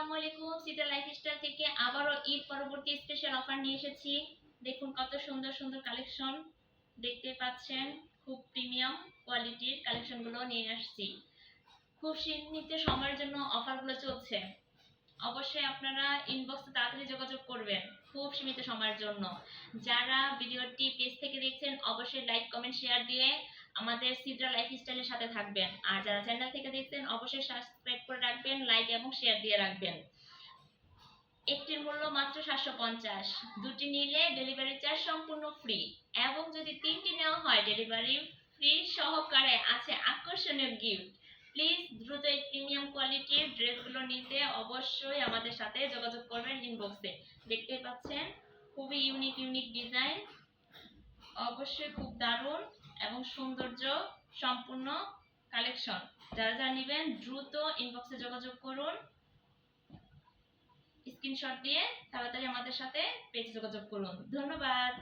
আসসালামু আলাইকুম। সিতা লাইফস্টাইল থেকে আবারও ঈদ পরবর্তী স্পেশাল অফার নিয়ে এসেছি। দেখুন কত সুন্দর সুন্দর কালেকশন দেখতে পাচ্ছেন। খুব প্রিমিয়াম কোয়ালিটির কালেকশনগুলো নিয়ে আসছি। খুব সীমিত সময়ের জন্য অফারগুলো চলছে। অবশ্যই আপনারা ইনবক্সে তাড়াতাড়ি যোগাযোগ করবেন খুব সীমিত সময়ের জন্য। যারা ভিডিওটি পেজ থেকে দেখছেন অবশ্যই লাইক কমেন্ট শেয়ার দিয়ে আমাদের সিদ্রা লাইফস্টাইলের সাথে থাকবেন। আর যারা চ্যানেল থেকে দেখছেন অবশ্যই সাবস্ক্রাইব করে রাখবেন, লাইক এবং শেয়ার দিয়ে রাখবেন। একটির মূল্য মাত্র 750, দুটি নিলে ডেলিভারি চার্জ সম্পূর্ণ ফ্রি এবং যদি তিনটি নেওয়া হয় ডেলিভারি ফ্রি সহকারে আছে আকর্ষণীয় গিফট। প্লিজ দ্রুত এই প্রিমিয়াম কোয়ালিটির ড্রেসগুলো নিতে অবশ্যই আমাদের সাথে যোগাযোগ করবেন ইনবক্সে। দেখতে পাচ্ছেন খুবই ইউনিক ইউনিক ডিজাইন, অবশ্যই খুব দারুণ এবং সৌন্দর্য সম্পূর্ণ কালেকশন। যারা যারা নেবেন দ্রুত ইনবক্সে যোগাযোগ করুন, স্ক্রিনশট দিয়ে তাড়াতাড়ি আমাদের সাথে পেজে যোগাযোগ করুন। ধন্যবাদ।